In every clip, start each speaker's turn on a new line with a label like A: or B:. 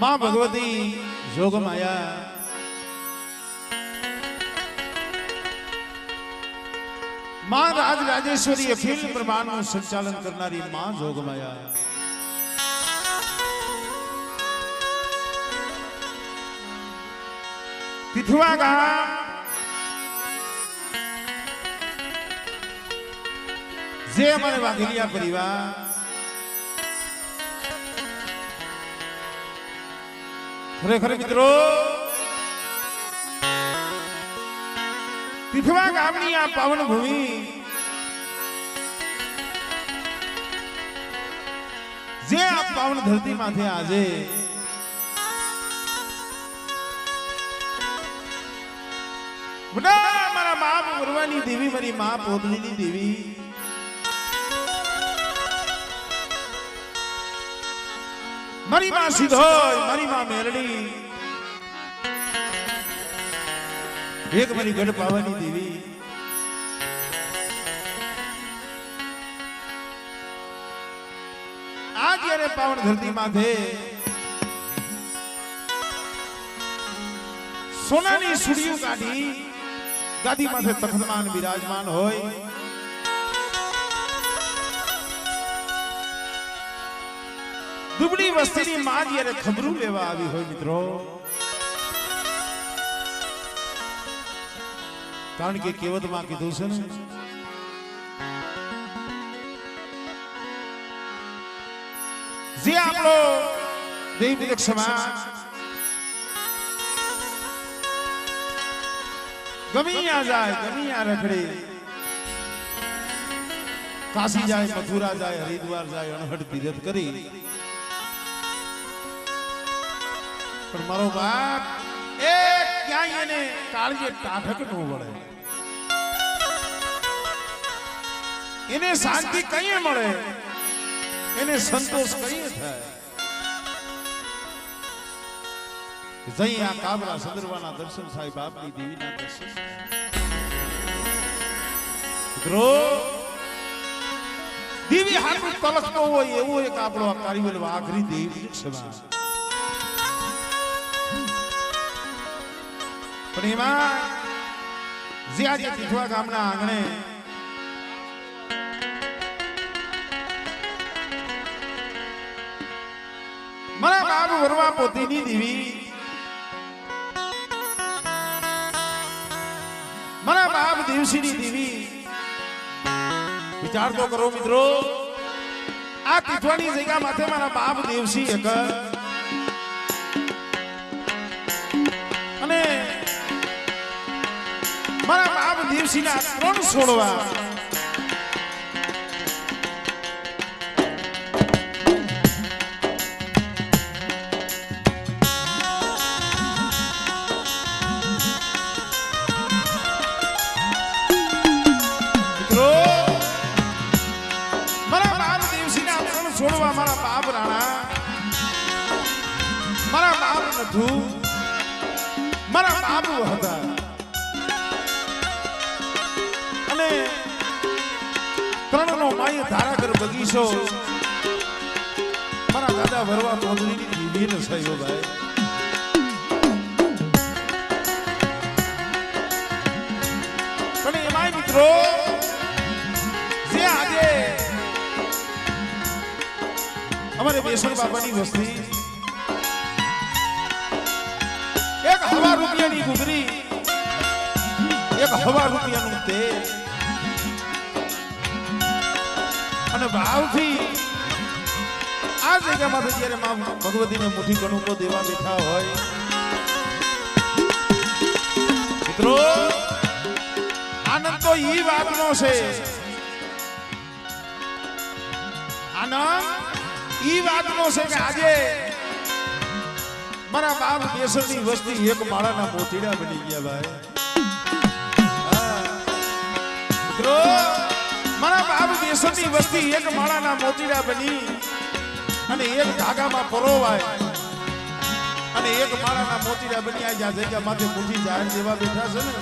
A: मां भगवती जोग माया मां राज राजेश्वरी अखिल ब्रह्मांड નું સંચાલન કરનારી मां जोग माया तिथुआ गाम जे हमारे वाघेलिया परिवार खरेखर मित्रों तिथुआ गामनी आ पावन भूमि जे आ पावन धरती माथे आजे मारा बाप उर्वानी देवी मारी मां पोतलीनी देवी मारी मां सिद्धोय मारी मां मेलडी एक मारी गढ़ पावानी देवी आज यारे पावन धरती माथे सोनानी सुड़ियों काढ़ी गादी माथे तखतमान विराजमान होय दुबड़ी वस्तीनी मां जी खबरू लेवा आवी होय मित्रों कारण के केवत मां कीधुं छे ने जे आपणो देवी समाज गमिया जाए गमिया रखड़े काशी जाए मथुरा जाए हरिद्वार जाए अणहट तीरथ करी पर मारो बाप एक क्या ने काळजे टाठक नो वळे इने शांति कई मळे इने संतोष कई थाय जई आ काबरा संदरवाना दर्शन साईं बापनी देवीना दर्शन મિત્રો દેવી હાથમાં તલકતો હોય એવો એક આપણો કારીવલ વાઘરી દેવી સમાજ પણ એમાં જે આજે તિથવા ગામના આંગણે મારા બાપ વરવા પોતીની દેવી मारा बाप देवसीनी देवी विचार तो करो मित्रों आ तिथवानी जगह माथे मारा बाप देवसी एक अने मारा बाप देवसी ना त्रण सोड़वा छोड़वा मारा बाप राणा मारा बाप नथु मारा बाप हता अने ત્રણનો માય ધારાકર બગીચો મારા દાદા ભરવા મોદરીની દીવીને સયો ભાઈ પણ એમાંય મિત્રો જે આજે हमारे बेसर बाबा की वस्ती एक हवा रुपया की गुगरी एक हवा रुपया तेल અને ભાવથી આ જગ્યામાં જ્યારે માં ભગવતીને મુઠ્ઠી ગણુકો દેવા બેઠા હોય મિત્રો આનંદ તો ઈ વાતનો છે આનંદ ई बात नो से कि आजे मारा बाप बेसरनी वस्ती एक माळा ना मोतीड़ा बनी गया भाई मित्रों मारा बाप बेसरनी वस्ती एक माळा ना मोतीड़ा बनी अने एक धागा में परोवाय अने एक माळा ना मोतीड़ा बनी आ जा जगह माथे मुठी जान जेवा बैठा छे ने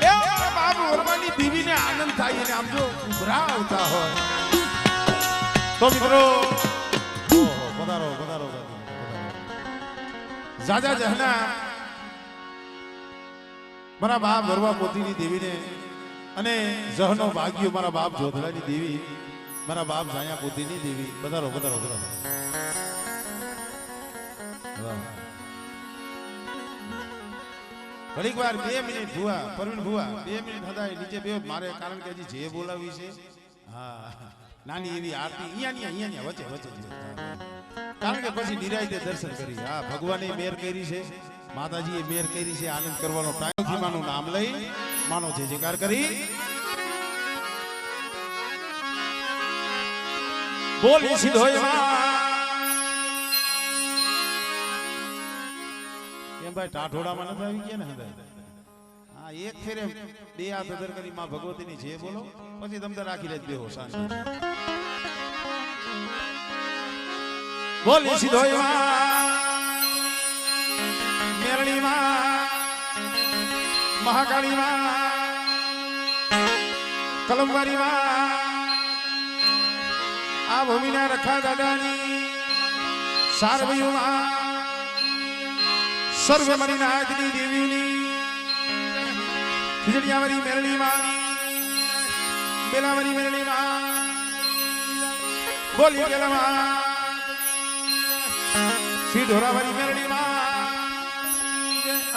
A: ए मारा बाप वरमानी बीवी ने आनंद थाय ने आम जो उभरा आवता होय तो मित्रों पधारो पधारो જાજા જહના મારા બાપ વરવા પોતીની દેવીને અને જહનો ભાગ્યો મારા બાપ જોધડાની દેવી મારા બાપ જાયા પોતીની દેવી બધારો બધારો બધારો ઘડીક વાર 2 મિનિટ ભુવા પરવીન ભુવા 2 મિનિટ હદાય નીચે બે મારે કારણ કે હજી જે બોલાવી છે હા નાની એવી આરતી અહીંયા વચ્ચે વચ્ચે કારણ કે પછી નિરાયતે દર્શન કરી હા ભગવાને મેર કરી છે માતાજીએ મેર કરી છે આનંદ કરવાનો ટાઈમ થી માનું નામ લઈ માનો જે જયકાર કરી બોલી સિધોયમાં કેમ ભાઈ ટાઢોડામાં નથી આવી ગયા ને હદાય હા એક ફેરે 2 હાથ અધર કરી માં ભગવતીની જે બોલો પછી તમને રાખી લેજ બેહો શાંતિ બોલી સિધોયમાં મેરણીમાં મહાકાળીમાં કલમવારીમાં આ ભૂમિના રખા દાદાની સારવયુમાં સર્વે મરીના આજની દેવીની ખીજડીયાવાળી મેરણીમાં બેલાવાળી મેરણીમાં બોલી ગેલામાં ઢોરાવાળી મેરડીમાં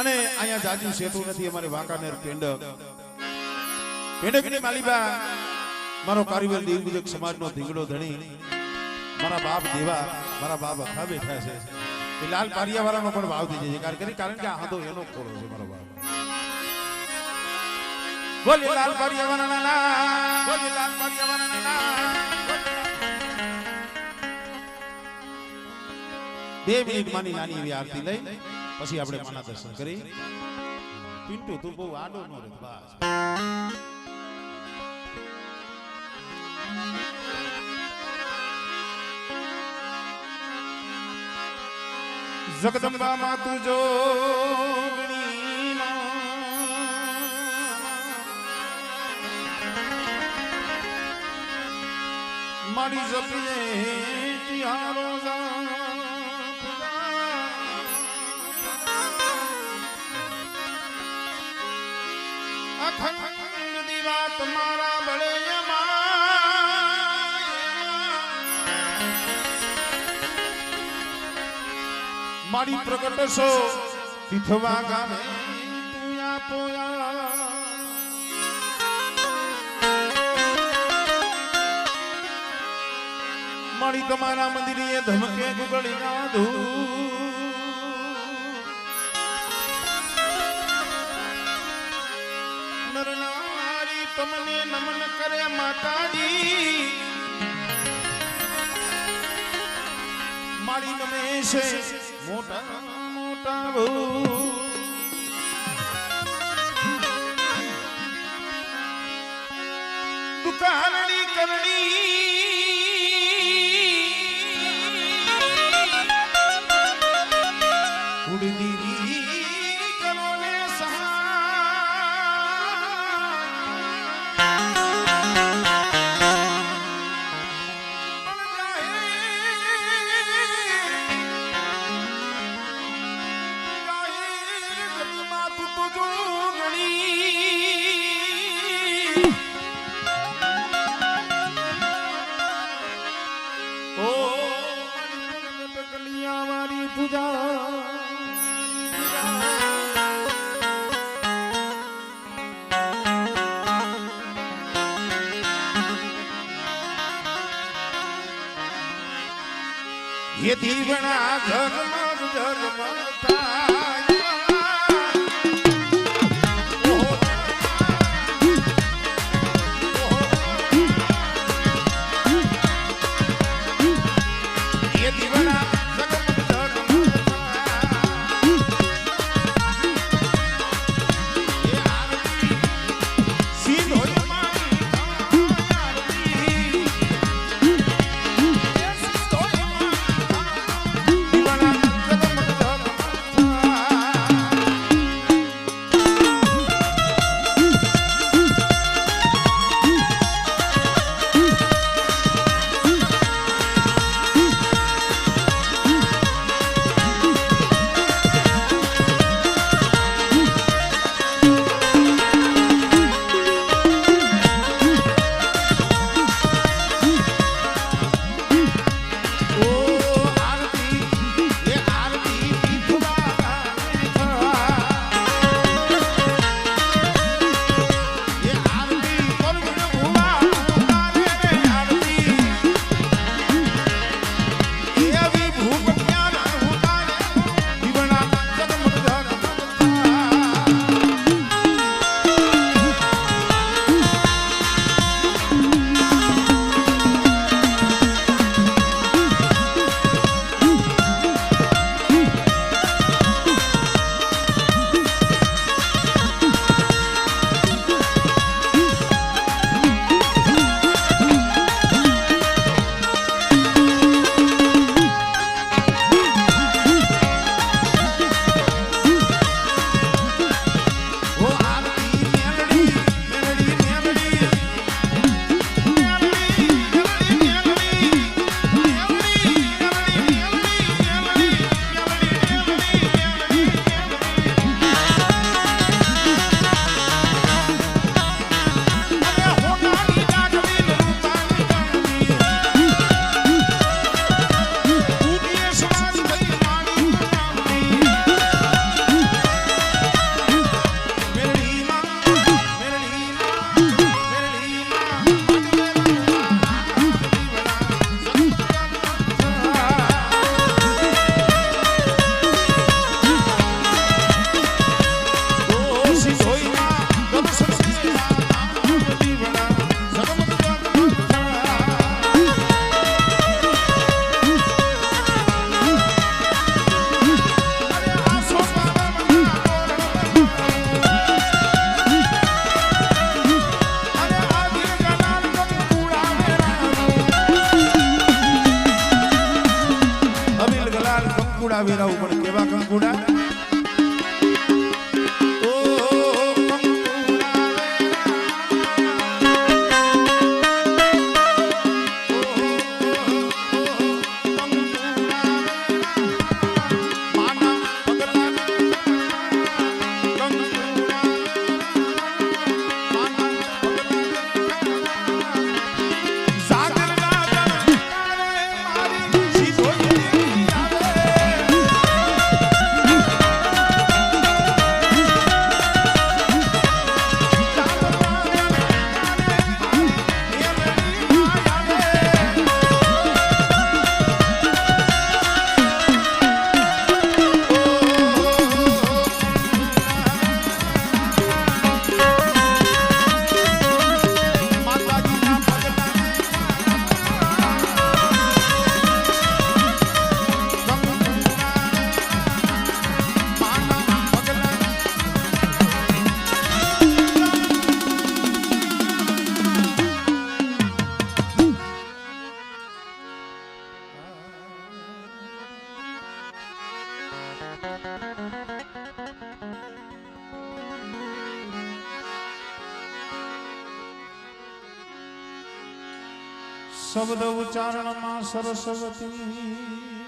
A: અને અહીંયા જાજુ સેતુ નથી અમારે વાંકાનેર પેંડકની માલિબા મારો કારીગર દેવબુજક સમાજનો ધીંગડો ધણી મારા બાપ દેવા મારા બાપ અખા બેઠા છે એ લાલ પારિયાવાળાનો પણ ભાવ દીજે જયકાર કરી કારણ કે આ તો એનો ખોળો છે મારો બાપ બોલી લાલ પારિયાવાળાના નામ બોલી લાલ પારિયાવાળાના નામ 2 મિનિટ માની નાની એવી આરતી લઈ પછી આપણે માના દર્શન કરી પિન્ટુ તું બહુ આડો ન રે બસ જગદંબા માં તું જોગણી મારી જપીએ તિહારો અખંડ દીવા તમારા બળે મારી પ્રગટ સો તીથવા ગામે તુયા પોયા મારી તમારા મંદિરે ધમકે ગુગળી ના ધૂ નરનારી તમને નમન કરે માતાજી મારી નમે છે મોટા મોટા ભૂ દુકાનની કરણી ઉડદી કરો ને ये दीवना झरमर झरमर થાય ये दीवना झरमर झरमર થાય ये आरती सीधोई मारी आरती દીવાના કંકુડા વેરાવું પણ કેવા કંકુડા શબ્દ ઉચ્ચારણમાં સરસ્વતી